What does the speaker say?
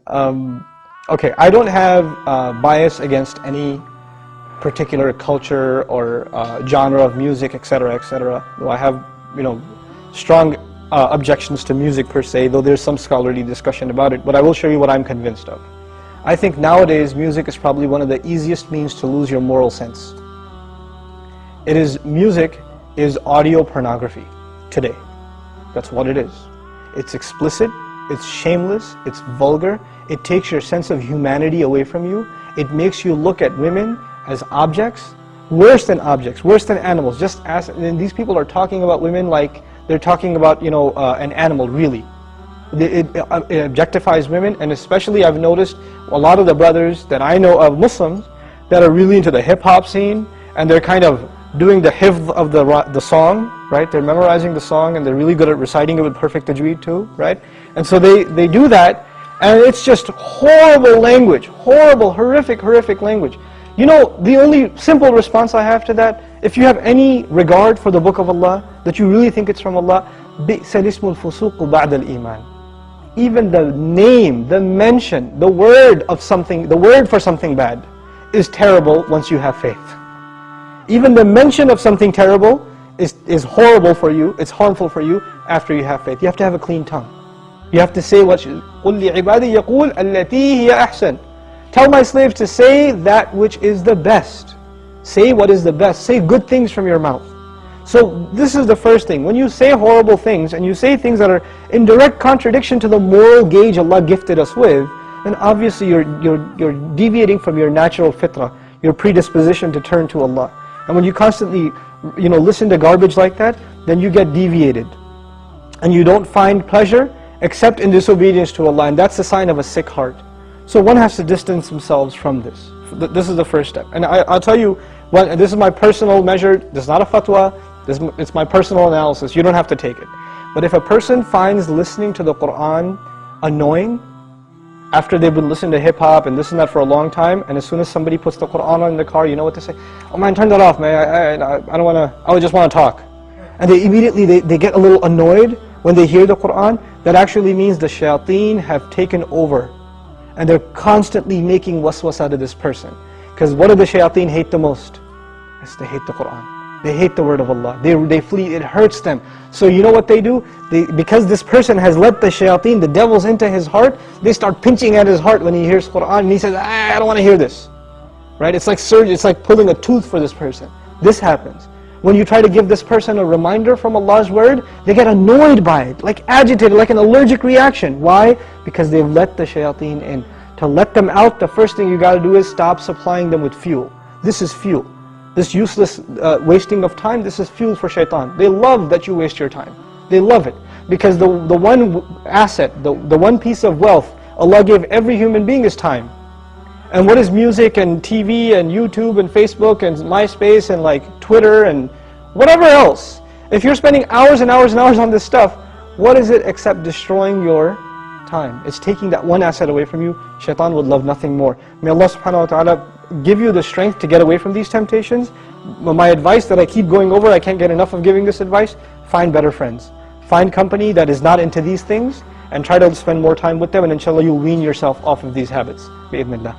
Okay, I don't have bias against any particular culture or genre of music, etc., etc. Though I have, strong objections to music per se, though there's some scholarly discussion about it, but I will show you what I'm convinced of. I think nowadays music is probably one of the easiest means to lose your moral sense. Music is audio pornography today. That's what it is. It's explicit, it's shameless, it's vulgar, it takes your sense of humanity away from you, it makes you look at women as objects, worse than animals. And these people are talking about women like they're talking about, an animal, really. It objectifies women, and especially I've noticed a lot of the brothers that I know of, Muslims, that are really into the hip-hop scene, and they're kind of doing the hifz of the song, right? They're memorizing the song, and they're really good at reciting it with perfect tajweed too, right? And so they do that, and it's just horrible language, horrible, horrific language. The only simple response I have to that, if you have any regard for the book of Allah, that you really think it's from Allah, بِئْسَ الْإِسْمُ الْفُسُوقُ بَعْدَ الْإِيمَانِ. Even the name, the mention, the word for something bad is terrible once you have faith. Even the mention of something terrible is horrible for you, it's harmful for you after you have faith. You have to have a clean tongue. You have to say what قُلْ لِعِبَادِي يَقُولْ الَّتِي هِيَ أَحْسَنُ. Tell my slaves to say that which is the best. Say what is the best. Say good things from your mouth. So this is the first thing. When you say horrible things and you say things that are in direct contradiction to the moral gauge Allah gifted us with, then obviously you're deviating from your natural fitrah, your predisposition to turn to Allah. And when you constantly listen to garbage like that, then you get deviated. And you don't find pleasure except in disobedience to Allah, and that's a sign of a sick heart. So one has to distance themselves from this. This is the first step. And I'll tell you, this is my personal measure, this is not a fatwa, it's my personal analysis, you don't have to take it. But if a person finds listening to the Qur'an annoying, after they've been listening to hip-hop and this and that for a long time, and as soon as somebody puts the Qur'an on in the car, you know what to say? Oh man, turn that off, man, I don't want to, I just want to talk. And they immediately, they get a little annoyed when they hear the Qur'an. That actually means the shayateen have taken over. And they're constantly making waswas out of this person. Because what do the shayateen hate the most? Yes, they hate the Qur'an. They hate the word of Allah. They flee, it hurts them. So you know what they do? Because this person has let the shayateen, the devils, into his heart, they start pinching at his heart when he hears Qur'an, and he says, I don't want to hear this. Right? It's like surgery, it's like pulling a tooth for this person. This happens. When you try to give this person a reminder from Allah's word, they get annoyed by it, like agitated, like an allergic reaction. Why? Because they've let the shayateen in. To let them out, the first thing you got to do is stop supplying them with fuel. This is fuel. This useless wasting of time, this is fuel for shaitan. They love that you waste your time. They love it. Because the one asset, the one piece of wealth Allah gave every human being is time. And what is music and TV and YouTube and Facebook and MySpace and like Twitter and whatever else? If you're spending hours and hours and hours on this stuff, what is it except destroying your time? It's taking that one asset away from you. Shaitan would love nothing more. May Allah subhanahu wa ta'ala give you the strength to get away from these temptations. My advice that I keep going over, I can't get enough of giving this advice, find better friends. Find company that is not into these things and try to spend more time with them, and inshallah you'll wean yourself off of these habits. Bi-idhnillah.